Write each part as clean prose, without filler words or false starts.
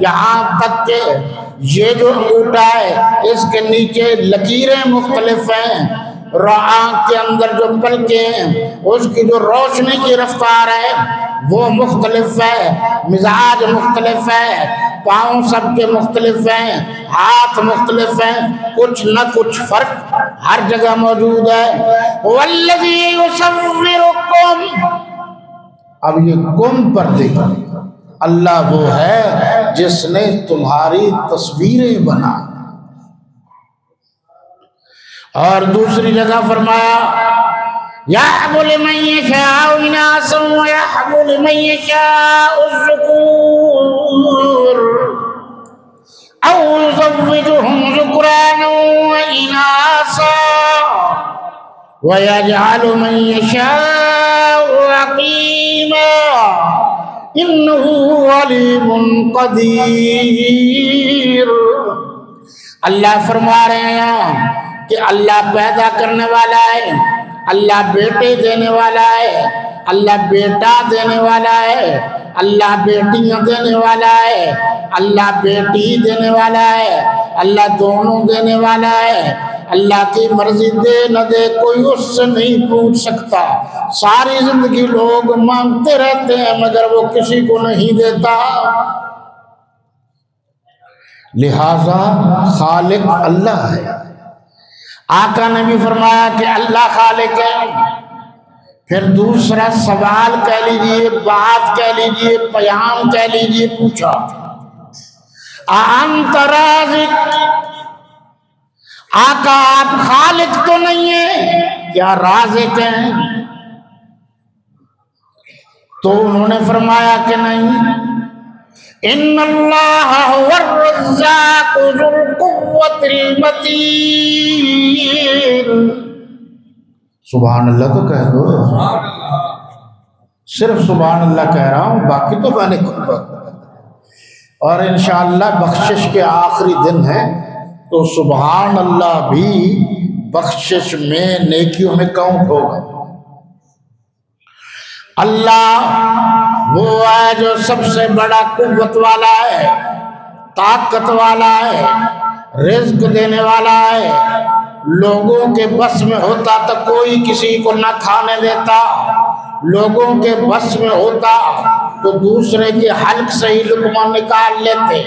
یہاں تک کہ یہ جو انگوٹھا ہے اس کے نیچے لکیریں مختلف ہیں، آنکھ کے اندر جو پلکیں ہیں اس کی جو روشنی کی رفتار ہے وہ مختلف ہے، مزاج مختلف ہے، پاؤں سب کے مختلف ہیں، ہاتھ مختلف ہیں، کچھ نہ کچھ فرق ہر جگہ موجود ہے۔ والذی یصورکم، اب یہ کم پر دیکھو، اللہ وہ ہے جس نے تمہاری تصویریں بنا۔ اور دوسری جگہ فرمایا یَحْبُ لِمَن يَشَاءُ إِنَاثًا وَيَحْبُ لِمَن يَشَاءُ الذُّكُورَ أَوْ يُزَوِّجُهُمْ ذُكْرَانًا وَإِنَاثًا وَيَجْعَلُ مَن يَشَاءُ عَقِيمًا إِنَّهُ عَلِيمٌ قَدِيرٌ۔ اللہ فرما رہے ہیں کہ اللہ پیدا کرنے والا ہے، اللہ بیٹے دینے والا ہے، اللہ بیٹا دینے والا ہے، اللہ بیٹیاں دینے والا ہے، اللہ بیٹی دینے والا ہے، اللہ دونوں دینے والا ہے۔ اللہ کی مرضی دے نہ دے کوئی اس سے نہیں پوچھ سکتا۔ ساری زندگی لوگ مانگتے رہتے ہیں مگر وہ کسی کو نہیں دیتا۔ لہذا خالق اللہ ہے۔ آقا نے بھی فرمایا کہ اللہ خالق ہے۔ پھر دوسرا سوال کہہ لیجئے، بات کہہ لیجئے، پیام کہہ لیجئے، پوچھا انت رازق، آقا آپ خالق تو نہیں ہیں، کیا رازق ہیں؟ تو انہوں نے فرمایا کہ نہیں، ان اللہ هو الرزاق ذو القوة المتین۔ سبحان اللہ تو کہہ دو، صرف سبحان اللہ کہہ رہا ہوں، باقی تو میں نے کہا۔ اور انشاءاللہ بخشش کے آخری دن ہے تو سبحان اللہ بھی بخشش میں، نیکیوں میں کاؤنٹ ہوگا۔ اللہ وہ ہے جو سب سے بڑا قوت والا ہے، طاقت والا ہے، رزق دینے والا ہے۔ لوگوں کے بس میں ہوتا تو کوئی کسی کو نہ کھانے دیتا، لوگوں کے بس میں ہوتا تو دوسرے کے حلق سے ہی لقمہ نکال لیتے۔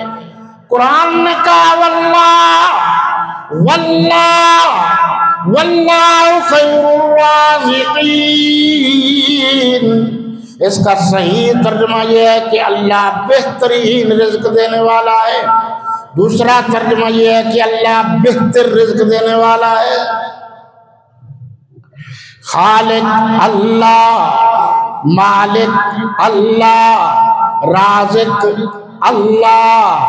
قرآن نے کہا واللہ واللہ واللہ خیر الرازقین۔ اس کا صحیح ترجمہ یہ ہے کہ اللہ بہترین رزق دینے والا ہے۔ دوسرا ترجمہ یہ ہے کہ اللہ بہتر رزق دینے والا ہے۔ خالق اللہ، مالک اللہ، رازق اللہ،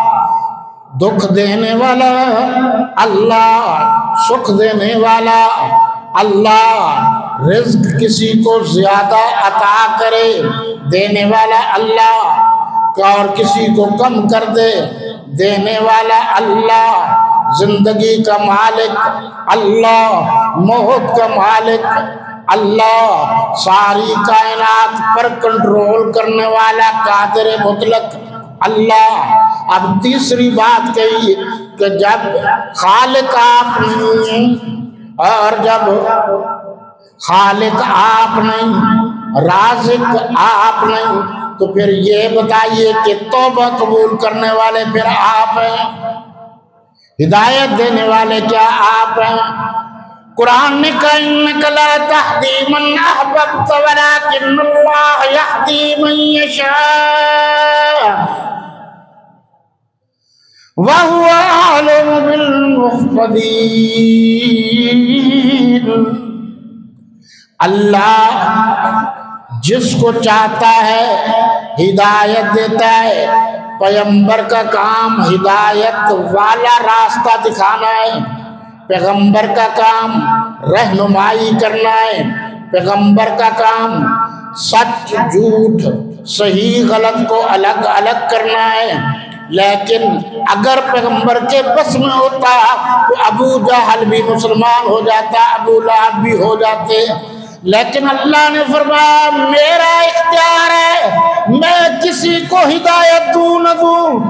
دکھ دینے والا اللہ، سکھ دینے والا اللہ، رزق کسی کو زیادہ عطا کرے دینے والا اللہ، اور کسی کو کم کر دے دینے والا اللہ، زندگی کا مالک اللہ، موت کا مالک اللہ، ساری کائنات پر کنٹرول کرنے والا قادر مطلق اللہ۔ اب تیسری بات کہی کہ جب خالق آپ نہیں اور جب خالق آپ نہیں، رازق آپ نہیں، تو پھر یہ بتائیے کہ توبہ قبول کرنے والے پھر آپ ہیں، ہدایت دینے والے کیا آپ ہیں؟ قرآن نے کہا انک لا تہدی من احببت ولکن اللہ یہدی من یشاء وَهُوَ أَعْلَمُ بِالْمُهْتَدِينَ۔ اللہ جس کو چاہتا ہے ہدایت دیتا ہے۔ پیغمبر کا کام ہدایت والا راستہ دکھانا ہے، پیغمبر کا کام رہنمائی کرنا ہے، پیغمبر کا کام سچ جھوٹ صحیح غلط کو الگ الگ کرنا ہے۔ لیکن اگر پیغمبر کے بس میں ہوتا تو ابو جہل بھی مسلمان ہو جاتا، ابو لہب بھی ہو جاتے، لیکن اللہ نے فرمایا میرا اختیار ہے، میں کسی کو ہدایت دوں نہ دوں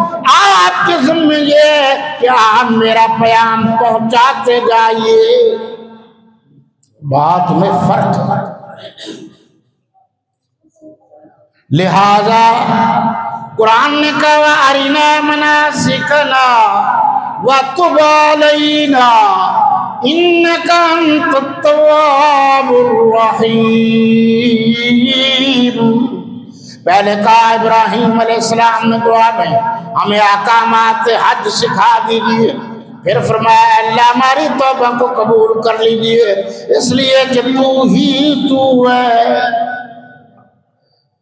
آپ کے ذمہ یہ ہے کہ آپ میرا پیام پہنچاتے جائیے۔ بات میں فرق ہے۔ لہذا قرآن نے کہا وَأَرِنَا مَنَاسِكَنَا وَتُبْ عَلَيْنَا إِنَّكَ أَنْتَ التَّوَّابُ الرَّحِيمُ۔ پہلے کہا ابراہیم علیہ السلام نے دعا میں ہمیں احکامات حج سکھا دیجیے، پھر فرمایا اللہ ہماری توبہ کو قبول کر لیجیے اس لیے کہ تو ہی تو ہے۔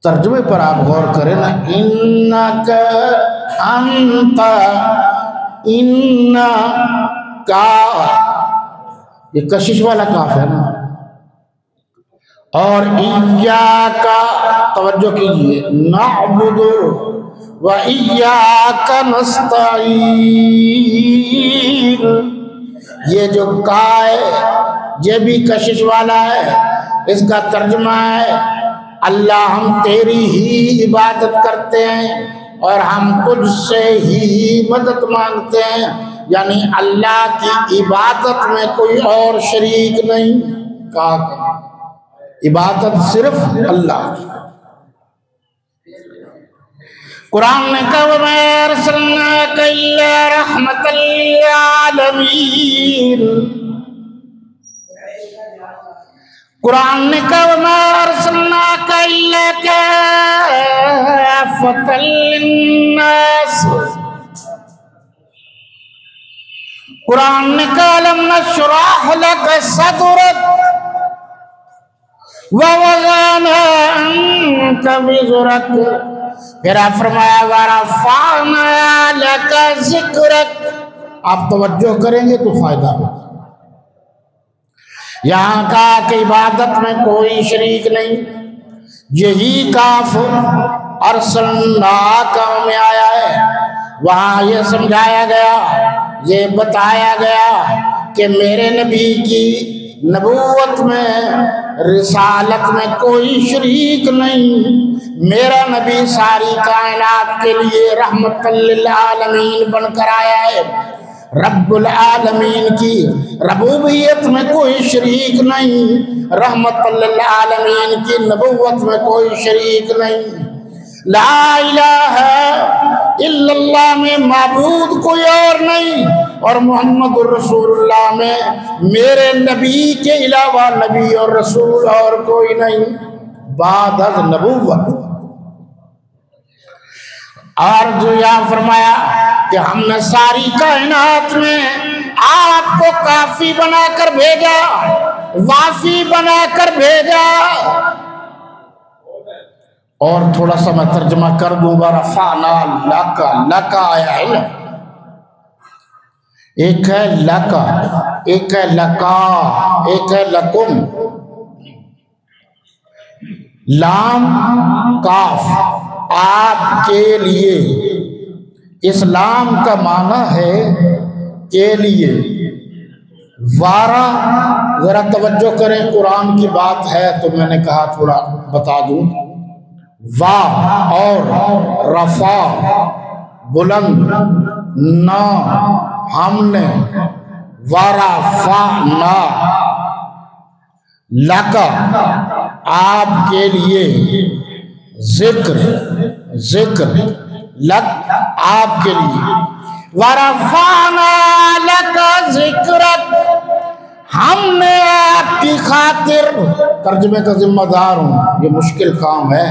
ترجمے پر آپ غور کریں نا، انک انت، انک، یہ کشش والا کاف ہے نا، اور ایاک، توجہ کیجئے، نعبد و ایاک نستعین، یہ جو کا ہے یہ بھی کشش والا ہے، اس کا ترجمہ ہے اللہ ہم تیری ہی عبادت کرتے ہیں اور ہم تجھ سے ہی مدد مانگتے ہیں، یعنی اللہ کی عبادت میں کوئی اور شریک نہیں، کہا عبادت صرف اللہ کی۔ قرآن نے کہا وَمَا أَرْسَلْنَاكَ إِلَّا رَحْمَةً لِّلْعَالَمِينَ، قرآن نے کہا وَمَا أَرْسَلْنَاكَ إِلَّا كَافَّةً لِّلنَّاسِ، قرآن نے کہا أَلَمْ نَشْرَحْ لَكَ صَدْرَكَ وَوَضَعْنَا عَنكَ وِزْرَكَ، پھر آپ فرمایا وَرَفَعْنَا لَكَ ذِكْرَكَ۔ آپ توجہ کریں گے تو فائدہ ہوگا۔ یہاں کہا کہ عبادت میں کوئی شریک نہیں، یہی کاف ارسلناک میں آیا ہے، وہاں یہ سمجھایا گیا، یہ بتایا گیا کہ میرے نبی کی نبوت میں، رسالت میں کوئی شریک نہیں، میرا نبی ساری کائنات کے لیے رحمت للعالمین بن کر آیا ہے، رب العالمین کی ربوبیت میں کوئی شریک نہیں، رحمت للعالمین کی نبوت میں کوئی شریک نہیں، لا الہ الا اللہ میں معبود کوئی اور نہیں، اور محمد الرسول اللہ میں میرے نبی کے علاوہ نبی اور رسول اور کوئی نہیں بعد از نبوت۔ اور جو یہاں فرمایا کہ ہم نے ساری کائنات میں آپ کو کافی بنا کر بھیجا، وافی بنا کر بھیجا، اور تھوڑا سا میں ترجمہ کر دوں گا، رفعنا لک، لک آیا ہے نا، ایک ہے لکا، ایک ہے لکا، ایک ہے لکم، لام کاف آپ کے لیے، اس لام کا معنی ہے کے لیے، وارا، ذرا توجہ کریں قرآن کی بات ہے تو میں نے کہا تھوڑا بتا دوں، وا اور رفع بلند، نا ہم نے، ورفعنا لکا آپ کے لیے، ذکر، ذکر لک آپ کے لیے، ورفعنا لکا ذکرک ہم نے آپ کی خاطر، ترجمے کا ذمہ دار ہوں، یہ مشکل کام ہے،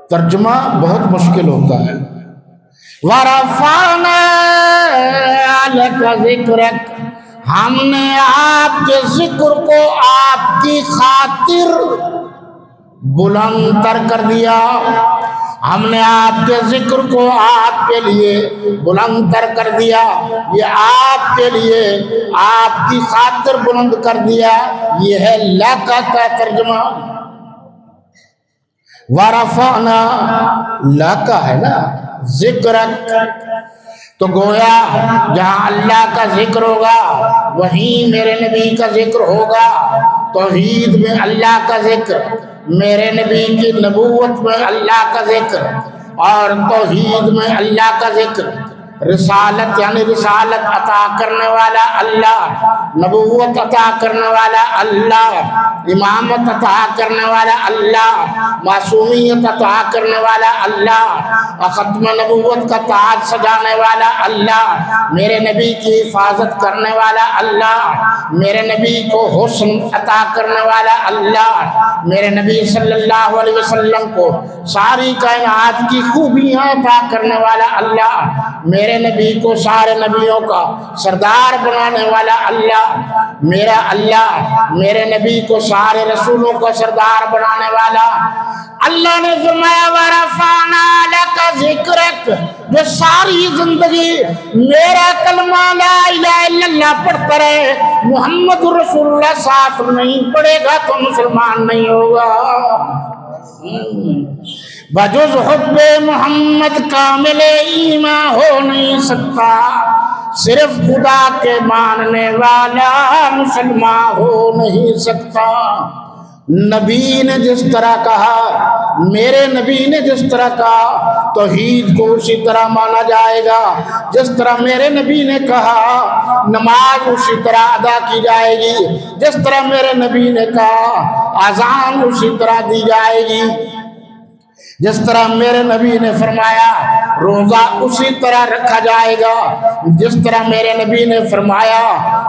ترجمہ بہت مشکل ہوتا ہے، وَرَفَعْنَا لَكَ ذِكْرَكَ ہم نے آپ کے ذکر کو آپ کی خاطر بلند تر کر دیا، ہم نے آپ کے ذکر کو آپ کے لیے بلند تر کر دیا، یہ آپ کے لیے آپ کی خاطر بلند کر دیا، یہ ہے لَكَ کا ترجمہ، وَرَفَعْنَا لَكَ ہے نا ذکرک، تو گویا جہاں اللہ کا ذکر ہوگا وہیں میرے نبی کا ذکر ہوگا، توحید میں اللہ کا ذکر، میرے نبی کی نبوت میں اللہ کا ذکر، اور توحید میں اللہ کا ذکر، رسالت یعنی رسالت عطا کرنے والا اللہ، نبوت عطا کرنے والا اللہ، امامت عطا کرنے والا اللہ، معصومیت عطا کرنے والا اللہ، ختم نبوت کا تاج سجانے والا اللہ، میرے نبی کی حفاظت کرنے والا اللہ، میرے نبی کو حسن عطا کرنے والا اللہ، میرے نبی صلی اللہ علیہ وسلم کو ساری کائنات کی خوبیاں عطا کرنے والا اللہ، میرے نبی کو سارے نبیوں کا سردار بنانے والا اللہ، میرا اللہ میرے نبی کو سارے رسولوں کا سردار بنانے والا اللہ نے فرمایا وَرَفَعْنَا لَكَ ذِكْرَكَ، جو ساری زندگی میرا کلمہ لا الہ الا اللہ پڑھتا رہے، محمد رسول اللہ ساتھ نہیں پڑھے گا تو مسلمان نہیں ہوگا۔ بجز حب محمد کامل ایمان ہو نہیں سکتا، صرف خدا کے ماننے والا مسلمان ہو نہیں سکتا۔ نبی نے جس طرح کہا، میرے نبی نے جس طرح کہا، توحید کو اسی طرح مانا جائے گا جس طرح میرے نبی نے کہا، نماز اسی طرح ادا کی جائے گی جس طرح میرے نبی نے کہا، اذان اسی طرح دی جائے گی جس طرح میرے نبی نے فرمایا، روزہ اسی طرح رکھا جائے گا جس طرح میرے نبی نے فرمایا،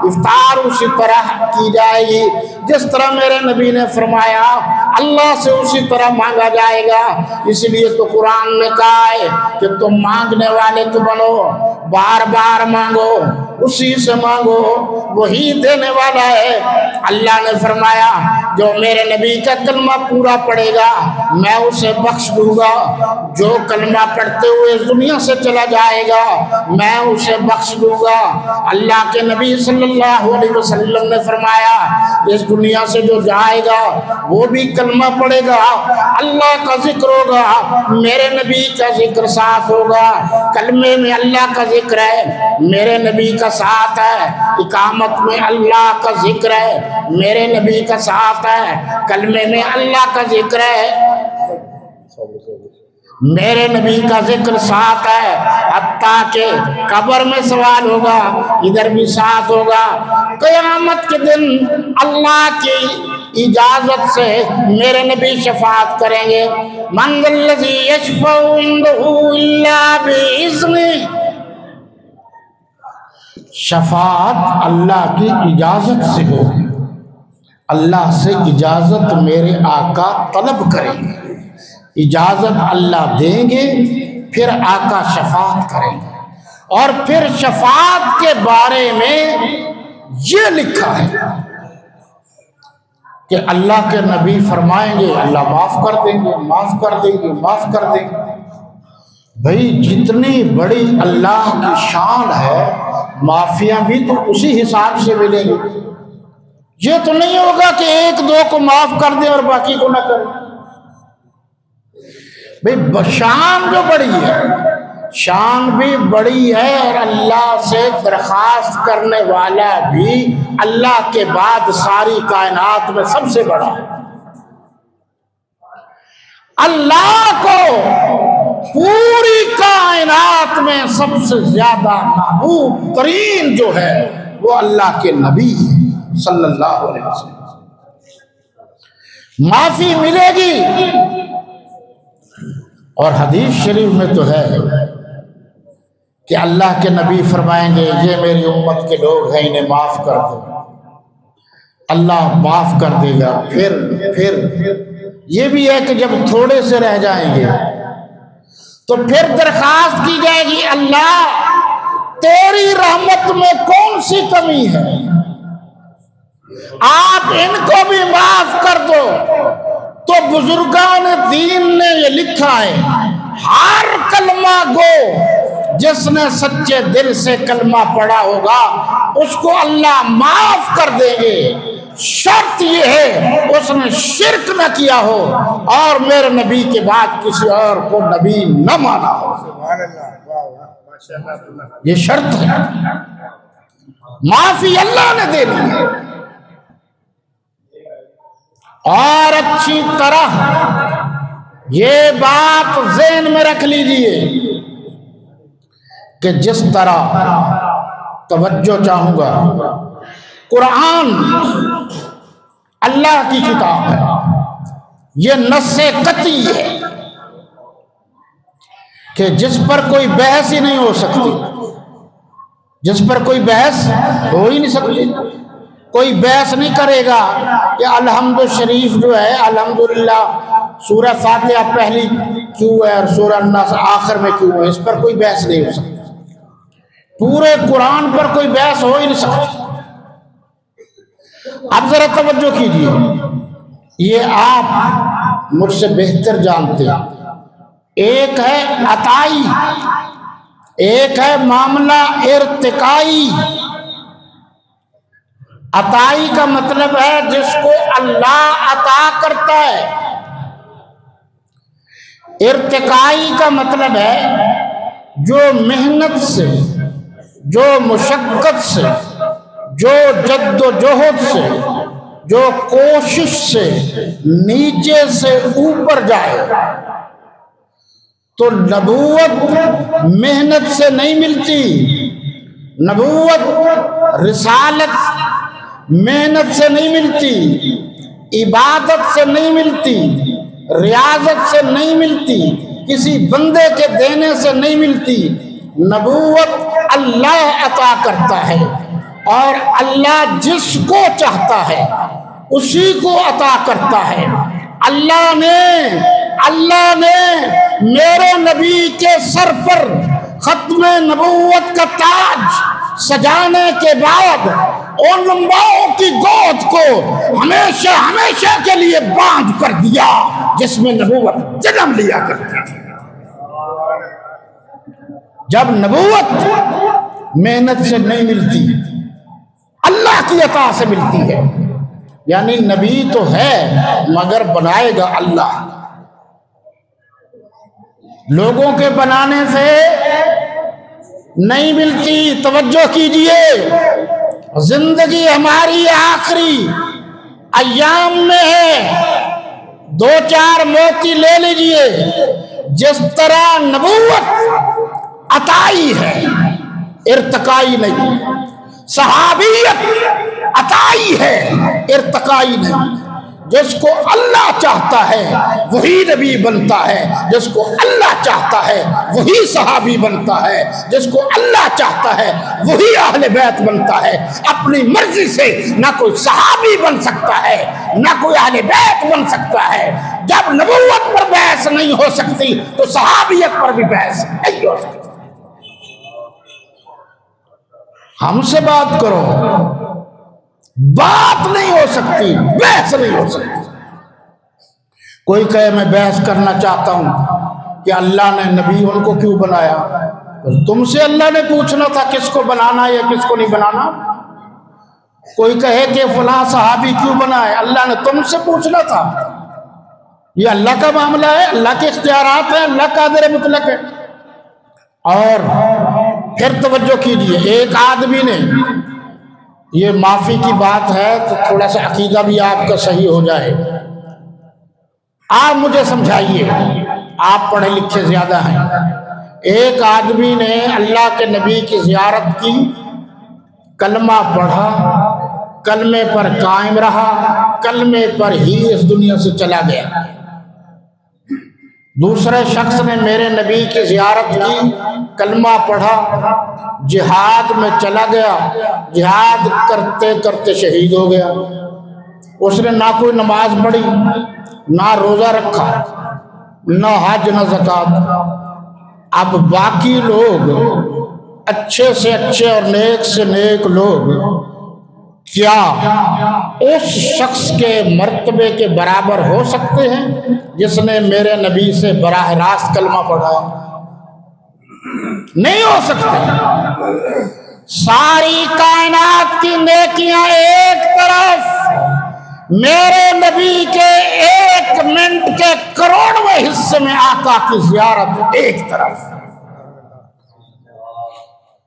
افطار اسی طرح کی جائے گی جس طرح میرے نبی نے فرمایا، اللہ سے اسی طرح مانگا جائے گا۔ اس لیے تو قرآن نے کہا ہے کہ تم مانگنے والے تو بنو، بار بار مانگو، اسی سے مانگو، وہی دینے والا ہے۔ اللہ نے فرمایا جو میرے نبی کا کلمہ پورا پڑھے گا میں اسے بخش دوں گا، جو کلمہ پڑھتے ہوئے اس دنیا سے چلا جائے گا میں اسے بخش دوں گا۔ اللہ کے نبی صلی اللہ علیہ وسلم نے فرمایا اس دنیا سے جو جائے گا وہ بھی کلمہ پڑھے گا، اللہ کا ذکر ہوگا، میرے نبی کا ذکر ساتھ ہوگا، کلمے میں اللہ کا ذکر ہے، میرے نبی کا ساتھ ہے، اقامت میں اللہ کا ذکر ہے، میرے نبی کا ساتھ ہے، کلمے میں اللہ کا ذکر ہے، میرے نبی کا ذکر ساتھ ہے، حتیٰ کہ قبر میں سوال ہوگا ادھر بھی ساتھ ہوگا۔ قیامت کے دن اللہ کی اجازت سے میرے نبی شفاعت کریں گے، من ذا الذی یشفع عنده الا باذنہ، شفاعت اللہ کی اجازت سے ہوگی، اللہ سے اجازت میرے آقا طلب کریں گے، اجازت اللہ دیں گے، پھر آقا شفاعت کریں گے، اور پھر شفاعت کے بارے میں یہ لکھا ہے کہ اللہ کے نبی فرمائیں گے اللہ معاف کر دیں گے، معاف کر دیں گے، معاف کر دیں گے۔ بھئی جتنی بڑی اللہ کی شان ہے معافیاں بھی تو اسی حساب سے ملیں گی، یہ تو نہیں ہوگا کہ ایک دو کو معاف کر دیں اور باقی کو نہ کریں۔ بھئی شان جو بڑی ہے، شان بھی بڑی ہے، اور اللہ سے درخواست کرنے والا بھی اللہ کے بعد ساری کائنات میں سب سے بڑا ہے۔ اللہ کو پوری کائنات میں سب سے زیادہ محبوب ترین جو ہے وہ اللہ کے نبی صلی اللہ علیہ وسلم۔ معافی ملے گی، اور حدیث شریف میں تو ہے کہ اللہ کے نبی فرمائیں گے یہ میری امت کے لوگ ہیں انہیں معاف کر دو، اللہ معاف کر دے گا۔ پھر یہ بھی ہے کہ جب تھوڑے سے رہ جائیں گے تو پھر درخواست کی جائے گی اللہ تیری رحمت میں کون سی کمی ہے، آپ ان کو بھی معاف کر دو۔ تو بزرگان دین نے یہ لکھا ہے ہر کلمہ گو جس نے سچے دل سے کلمہ پڑھا ہوگا اس کو اللہ معاف کر دیں گے، شرط یہ ہے اس نے شرک نہ کیا ہو اور میرے نبی کے بعد کسی اور کو نبی نہ مانا ہو۔ یہ شرط ہے، معافی اللہ نے دینی ہے، اور اچھی طرح یہ بات ذہن میں رکھ لیجئے کہ جس طرح توجہ چاہوں گا، قرآن اللہ کی کتاب ہے، یہ نص قطعی ہے کہ جس پر کوئی بحث ہی نہیں ہو سکتی، جس پر کوئی بحث ہو ہی نہیں سکتی۔ کوئی بحث نہیں کرے گا کہ الحمد شریف جو ہے الحمدللہ سورہ فاتحہ پہلی کیوں ہے اور سورہ الناس آخر میں کیوں ہے، اس پر کوئی بحث نہیں ہو سکتی۔ پورے قرآن پر کوئی بحث ہو ہی نہیں سکتی۔ اب ذرا توجہ کیجیے، یہ آپ مجھ سے بہتر جانتے ہیں، ایک ہے عطائی، ایک ہے معاملہ ارتقائی۔ عطائی کا مطلب ہے جس کو اللہ عطا کرتا ہے، ارتقائی کا مطلب ہے جو محنت سے، جو مشقت سے، جو جد و جہد سے، جو کوشش سے نیچے سے اوپر جائے۔ تو نبوت محنت سے نہیں ملتی، نبوت رسالت محنت سے نہیں ملتی، عبادت سے نہیں ملتی، ریاضت سے نہیں ملتی، کسی بندے کے دینے سے نہیں ملتی۔ نبوت اللہ عطا کرتا ہے، اور اللہ جس کو چاہتا ہے اسی کو عطا کرتا ہے۔ اللہ نے میرے نبی کے سر پر ختم نبوت کا تاج سجانے کے بعد ان لمباؤں کی گود کو ہمیشہ کے لیے باندھ کر دیا جس میں نبوت جنم لیا کرتی تھی۔ جب نبوت محنت سے نہیں ملتی، اللہ کی عطا سے ملتی ہے، یعنی نبی تو ہے مگر بنائے گا اللہ، لوگوں کے بنانے سے نہیں ملتی۔ توجہ کیجئے، زندگی ہماری آخری ایام میں ہے، دو چار موتی لے لیجئے۔ جس طرح نبوت عطائی ہے، ارتقائی نہیں، صحابیت عطائی ہے، ارتقائی نہیں۔ جس کو اللہ چاہتا ہے وہی نبی بنتا ہے، جس کو اللہ چاہتا ہے وہی صحابی بنتا ہے، جس کو اللہ چاہتا ہے وہی اہل بیت بنتا ہے۔ اپنی مرضی سے نہ کوئی صحابی بن سکتا ہے، نہ کوئی اہل بیت بن سکتا ہے۔ جب نبوت پر بحث نہیں ہو سکتی تو صحابیت پر بھی بحث نہیں ہو سکتی۔ ہم سے بات کرو، بات نہیں ہو سکتی، بحث نہیں ہو سکتی۔ کوئی کہے میں بحث کرنا چاہتا ہوں کہ اللہ نے نبی ان کو کیوں بنایا، تم سے اللہ نے پوچھنا تھا کس کو بنانا یا کس کو نہیں بنانا۔ کوئی کہے کہ فلاں صحابی کیوں بنائے، اللہ نے تم سے پوچھنا تھا۔ یہ اللہ کا معاملہ ہے، اللہ کے اختیارات ہیں، اللہ قادر مطلق ہے۔ اور پھر توجہ کیجئے، ایک آدمی نے، یہ معافی کی بات ہے تو تھوڑا سا عقیدہ بھی آپ کا صحیح ہو جائے، آپ مجھے سمجھائیے، آپ پڑھے لکھے زیادہ ہیں۔ ایک آدمی نے اللہ کے نبی کی زیارت کی، کلمہ پڑھا، کلمے پر قائم رہا، کلمے پر ہی اس دنیا سے چلا گیا۔ دوسرے شخص نے میرے نبی کی زیارت کی، کلمہ پڑھا، جہاد میں چلا گیا، جہاد کرتے کرتے شہید ہو گیا۔ اس نے نہ کوئی نماز پڑھی، نہ روزہ رکھا، نہ حج، نہ زکوٰۃ۔ اب باقی لوگ، اچھے سے اچھے اور نیک سے نیک لوگ، کیا اس شخص کے مرتبے کے برابر ہو سکتے ہیں جس نے میرے نبی سے براہ راست کلمہ پڑھا؟ نہیں ہو سکتے۔ ساری کائنات کی نیکیاں ایک طرف، میرے نبی کے 1 منٹ کے کروڑویں حصے میں آقا کی زیارت ایک طرف۔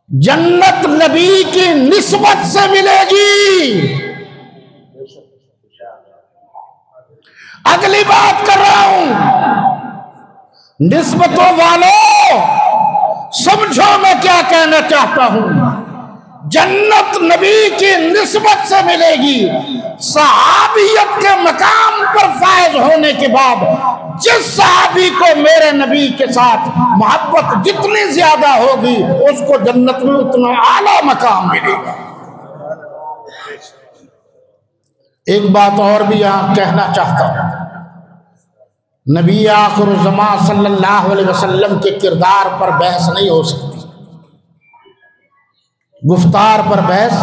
جنت نبی کی نسبت سے ملے گی۔ اگلی بات کر رہا ہوں، نسبتوں والوں سمجھو میں کیا کہنا چاہتا ہوں، جنت نبی کی نسبت سے ملے گی۔ صحابیت کے مقام پر فائز ہونے کے بعد جس صحابی کو میرے نبی کے ساتھ محبت جتنی زیادہ ہوگی اس کو جنت میں اتنا اعلیٰ مقام ملے گا۔ ایک بات اور بھی یہاں کہنا چاہتا ہوں، نبی آخر الزمان صلی اللہ علیہ وسلم کے کردار پر بحث نہیں ہو سکتی، گفتار پر بحث۔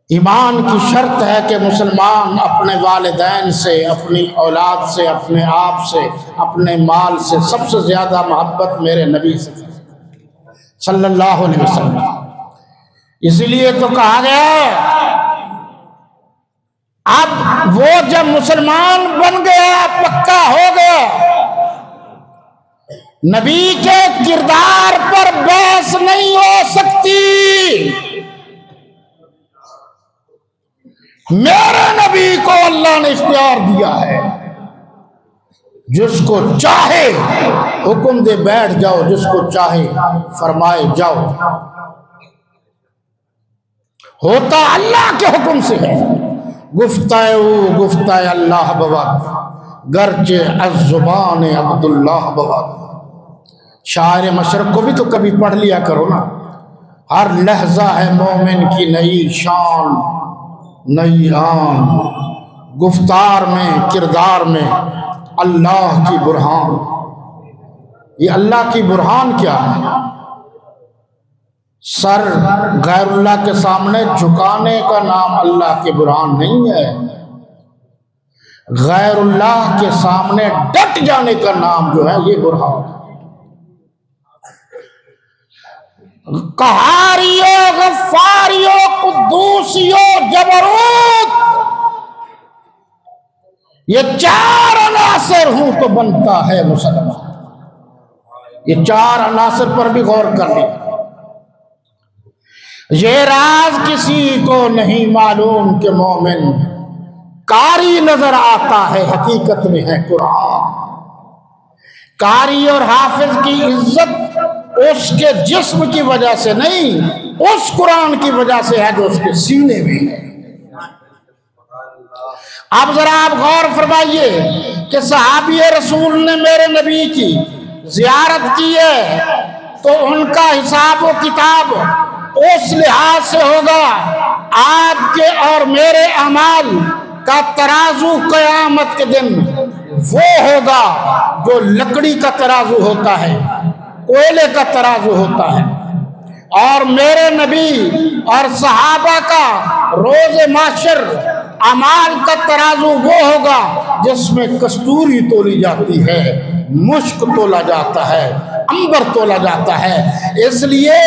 ایمان کی شرط ہے کہ مسلمان اپنے والدین سے، اپنی اولاد سے، اپنے آپ سے، اپنے مال سے سب سے زیادہ محبت میرے نبی سے صلی اللہ علیہ وسلم۔ اسی لیے تو کہا گیا ہے اب وہ جب مسلمان بن گیا، پکا ہو گیا، نبی کے کردار پر بحث نہیں ہو سکتی۔ میرے نبی کو اللہ نے اختیار دیا ہے، جس کو چاہے حکم دے بیٹھ جاؤ، جس کو چاہے فرمائے جاؤ، ہوتا اللہ کے حکم سے ہے۔ گفتہ اللہ بود گرچہ از زبان عبداللہ بود۔ شاعر مشرق کو بھی تو کبھی پڑھ لیا کرو نا۔ ہر لحظہ ہے مومن کی نئی شان نئی آن، گفتار میں کردار میں اللہ کی برہان۔ یہ اللہ کی برہان کیا ہے؟ سر غیر اللہ کے سامنے جھکانے کا نام اللہ کے برہان نہیں ہے، غیر اللہ کے سامنے ڈٹ جانے کا نام جو ہے یہ برہان۔ قہاریو، غفاریو، قدوسیو، جبروت، یہ چار عناصر ہوں تو بنتا ہے مسلمان۔ یہ چار عناصر پر بھی غور کر لیں۔ یہ راز کسی کو نہیں معلوم کہ مومن قاری نظر آتا ہے، حقیقت میں ہے قرآن۔ قاری اور حافظ کی عزت اس کے جسم کی وجہ سے نہیں، اس قرآن کی وجہ سے ہے جو اس کے سینے میں ہے۔ اب ذرا آپ غور فرمائیے کہ صحابی رسول نے میرے نبی کی زیارت کی ہے تو ان کا حساب و کتاب اس لحاظ سے ہوگا، آپ کے اور میرے اعمال کا ترازو قیامت کے دن وہ ہوگا جو لکڑی کا ترازو ہوتا ہے، کوئلے کا ترازو ہوتا ہے، اور میرے نبی اور صحابہ کا روز محشر اعمال کا ترازو وہ ہوگا جس میں کستوری تولی جاتی ہے، مشک تولا جاتا ہے، عنبر تولا جاتا ہے۔ اس لیے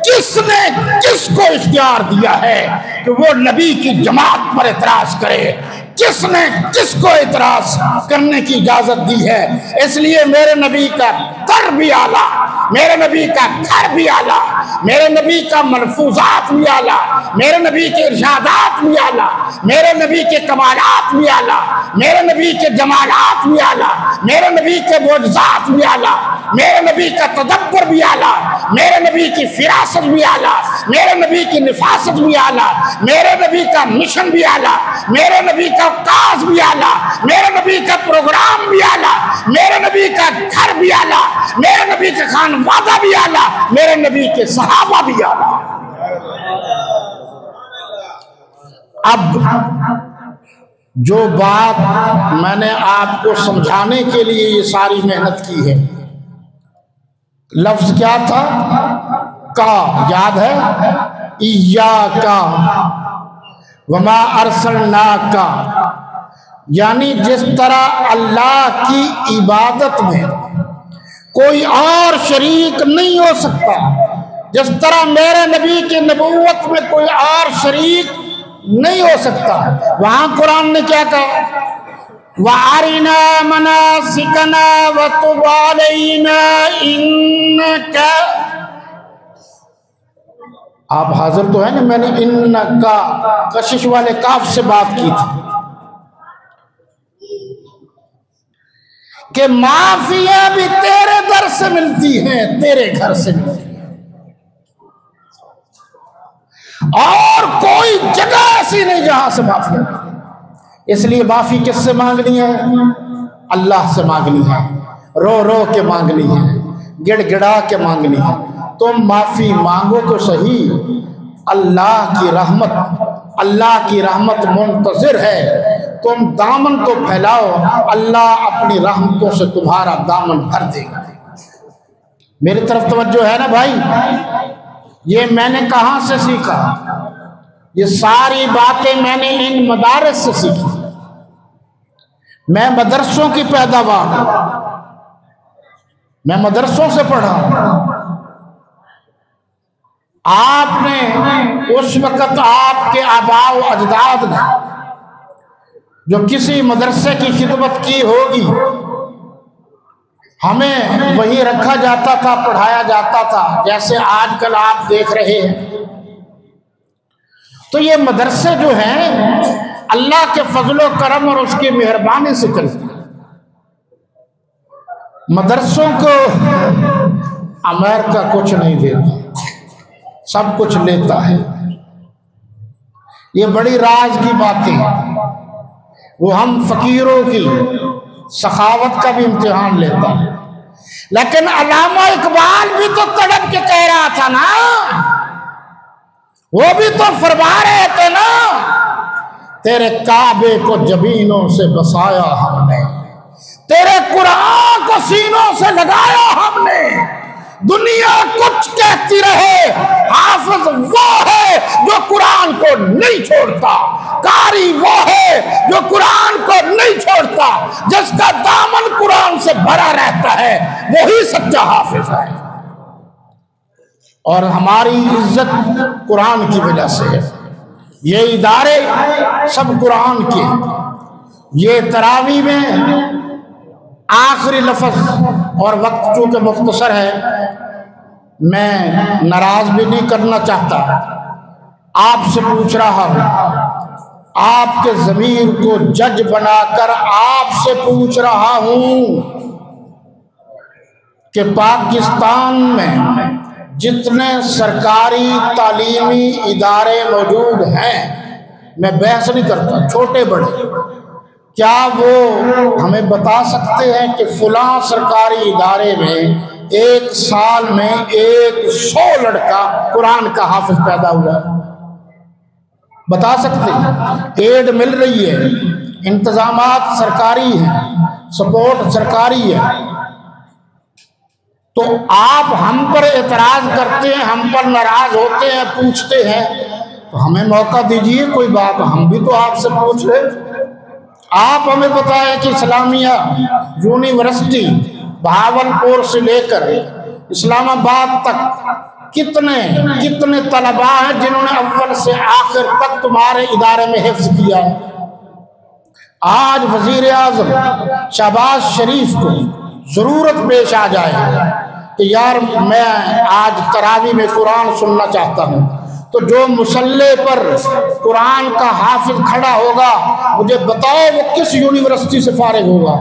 کس نے کس کو اختیار دیا ہے کہ وہ نبی کی جماعت پر اعتراض کرے؟ کس نے کس کو اعتراض کرنے کی اجازت دی ہے؟ اس لیے میرے نبی کا در بھی اعلیٰ، میرے نبی کا گھر بھی اعلیٰ، میرے نبی کا ملفوظات بھی اعلیٰ، میرے نبی کے ارشادات بھی اعلیٰ، میرے نبی کے کمالات بھی اعلیٰ، میرے نبی کے جمالات بھی اعلیٰ، میرے نبی کے معجزات بھی اعلیٰ، میرے نبی کا تدبر بھی اعلیٰ، میرے نبی کی فراست بھی اعلیٰ، میرے نبی کی نفاست بھی اعلیٰ، میرے نبی کا مشن بھی اعلیٰ، میرے نبی کا کاز بھی اعلیٰ، میرے نبی کا پروگرام بھی اعلیٰ، میرے نبی کا گھر بھی اعلیٰ، میرے نبی کا خانوادہ بھی اعلیٰ، میرے نبی کے صحابہ بھی اعلیٰ۔ اب جو بات میں نے آپ کو سمجھانے کے لیے یہ ساری محنت کی ہے، لفظ کیا تھا؟ کا، یاد ہے؟ ایاکا وما ارسلناکا، یعنی جس طرح اللہ کی عبادت میں کوئی اور شریک نہیں ہو سکتا، جس طرح میرے نبی کی نبوت میں کوئی اور شریک نہیں ہو سکتا، وہاں قرآن نے کیا کہا؟ وَأَرِنَا مَنَاسِكَنَا وَتُبْ عَلَيْنَا إِنَّكَ، آپ حاضر تو ہیں نا؟ میں نے انکا کشش والے کاف سے بات کی تھی، کہ معافیاں بھی تیرے در سے ملتی ہیں، تیرے گھر سے ملتی ہیں، اور کوئی جگہ ایسی نہیں جہاں سے معافی ملتی۔ اس لیے معافی کس سے مانگنی ہے؟ اللہ سے مانگنی ہے، رو رو کے مانگنی ہے، گڑ گڑا کے مانگنی ہے۔ تم معافی مانگو تو صحیح، اللہ کی رحمت منتظر ہے۔ تم دامن تو پھیلاؤ، اللہ اپنی رحمتوں سے تمہارا دامن بھر دے گا۔ میری طرف توجہ ہے نا بھائی؟ یہ میں نے کہاں سے سیکھا؟ یہ ساری باتیں میں نے ان مدارس سے سیکھی۔ میں مدرسوں کی پیداوار، میں مدرسوں سے پڑھا۔ آپ نے اس وقت آپ کے آباء و اجداد نے جو کسی مدرسے کی خدمت کی ہوگی، ہمیں وہی رکھا جاتا تھا، پڑھایا جاتا تھا جیسے آج کل آپ دیکھ رہے ہیں۔ تو یہ مدرسے جو ہیں اللہ کے فضل و کرم اور اس کی مہربانی سے چلتے ہیں۔ مدرسوں کو امریکہ کچھ نہیں دیتا، سب کچھ لیتا ہے۔ یہ بڑی راز کی باتیں ہیں۔ وہ ہم فقیروں کی سخاوت کا بھی امتحان لیتا ہے، لیکن علامہ اقبال بھی تو تڑپ کے کہہ رہا تھا نا، وہ بھی تو فرما رہے تھے نا، تیرے کعبے کو جبینوں سے بسایا ہم نے، تیرے قرآن کو سینوں سے لگایا ہم نے۔ دنیا کچھ کہتی رہے، حافظ وہ ہے جو قرآن کو نہیں چھوڑتا، قاری وہ ہے جو قرآن کو نہیں چھوڑتا، جس کا دامن قرآن سے بھرا رہتا ہے وہی سچا حافظ ہے۔ اور ہماری عزت قرآن کی وجہ سے ہے۔ یہ ادارے سب قرآن کے، یہ تراویح میں آخری لفظ، اور وقت چونکہ مختصر ہے میں ناراض بھی نہیں کرنا چاہتا، آپ سے پوچھ رہا ہوں، آپ کے ضمیر کو جج بنا کر آپ سے پوچھ رہا ہوں کہ پاکستان میں جتنے سرکاری تعلیمی ادارے موجود ہیں، میں بحث نہیں کرتا، چھوٹے بڑے، کیا وہ ہمیں بتا سکتے ہیں کہ فلاں سرکاری ادارے میں ایک سال میں 100 لڑکا قرآن کا حافظ پیدا ہوا؟ بتا سکتے ہیں؟ ایڈ مل رہی ہے، انتظامات سرکاری ہیں، سپورٹ سرکاری ہے، تو آپ ہم پر اعتراض کرتے ہیں، ہم پر ناراض ہوتے ہیں، پوچھتے ہیں، تو ہمیں موقع دیجیے کوئی بات، ہم بھی تو آپ سے پوچھ لیں۔ آپ ہمیں بتائیں کہ اسلامیہ یونیورسٹی بہاولپور سے لے کر اسلام آباد تک کتنے طلباء ہیں جنہوں نے اول سے آخر تک تمہارے ادارے میں حفظ کیا ہے؟ آج وزیر اعظم شہباز شریف کو ضرورت پیش آ جائے کہ یار میں آج تراویح میں قرآن سننا چاہتا ہوں، تو جو مصلی پر قرآن کا حافظ کھڑا ہوگا مجھے بتاؤ وہ کس یونیورسٹی سے فارغ ہوگا،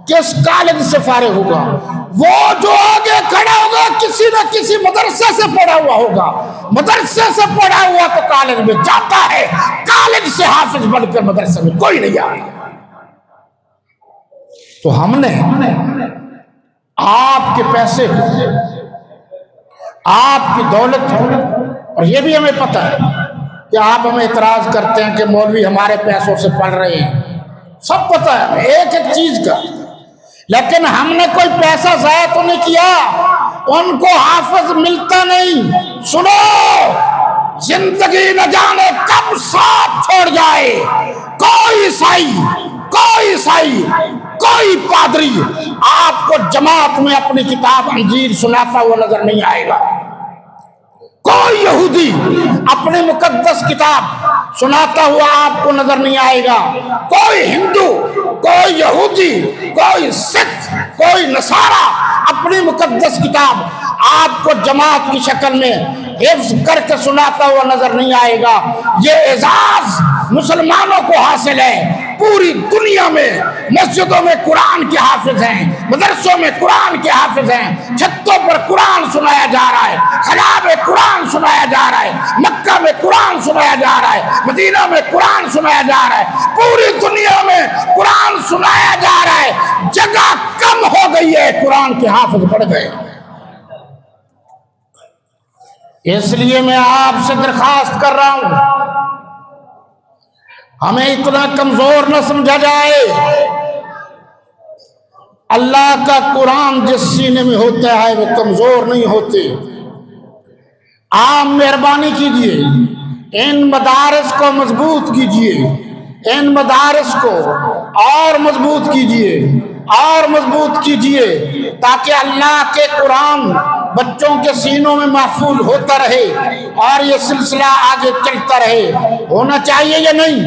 کس کالج سے فارغ ہوگا؟ وہ جو آگے کھڑا ہوگا کسی نہ کسی مدرسے سے پڑھا ہوا ہوگا، مدرسے سے پڑھا ہوا تو کالج میں جاتا ہے، کالج سے حافظ بن کر مدرسے میں کوئی نہیں آتا۔ تو ہم نے آپ کے پیسے کو، آپ کی دولت کو، اور یہ بھی ہمیں پتہ ہے کہ آپ ہمیں اعتراض کرتے ہیں کہ مولوی ہمارے پیسوں سے پڑھ رہے ہیں، سب پتہ ہے ہمیں ایک ایک چیز کا، لیکن ہم نے کوئی پیسہ ضائع تو نہیں کیا، ان کو حافظ ملتا نہیں۔ سنو، زندگی نہ جانے کب ساتھ چھوڑ جائے کوئی عیسائی کوئی پادری آپ کو جماعت میں اپنی کتاب انجیل سناتا ہوا نظر نہیں آئے گا، کوئی یہودی اپنی مقدس کتاب سناتا ہوا آپ کو نظر نہیں آئے گا، کوئی ہندو، کوئی یہودی، کوئی سکھ، کوئی نصارہ اپنی مقدس کتاب آپ کو جماعت کی شکل میں حفظ کر کے سناتا ہوا نظر نہیں آئے گا۔ یہ اعزاز مسلمانوں کو حاصل ہے، پوری دنیا میں مسجدوں میں قرآن کے حافظ ہیں، مدرسوں میں قرآن کے حافظ ہیں، چھتوں پر قرآن سنایا جا رہا ہے، خلا میں قرآن سنایا جا رہا ہے، مکہ میں قرآن سنایا جا رہا ہے، مدینہ میں قرآن سنایا جا رہا ہے، پوری دنیا میں قرآن سنایا جا رہا ہے، جگہ کم ہو گئی ہے، قرآن کے حافظ بڑھ گئے۔ اس لیے میں آپ سے درخواست کر رہا ہوں، ہمیں اتنا کمزور نہ سمجھا جائے۔ اللہ کا قرآن جس سینے میں ہوتا ہے وہ کمزور نہیں ہوتے۔ آپ مہربانی کیجئے، ان مدارس کو مضبوط کیجئے، ان مدارس کو اور مضبوط کیجئے، اور مضبوط کیجئے، تاکہ اللہ کے قرآن بچوں کے سینوں میں محفوظ ہوتا رہے اور یہ سلسلہ آگے چلتا رہے۔ ہونا چاہیے یا نہیں؟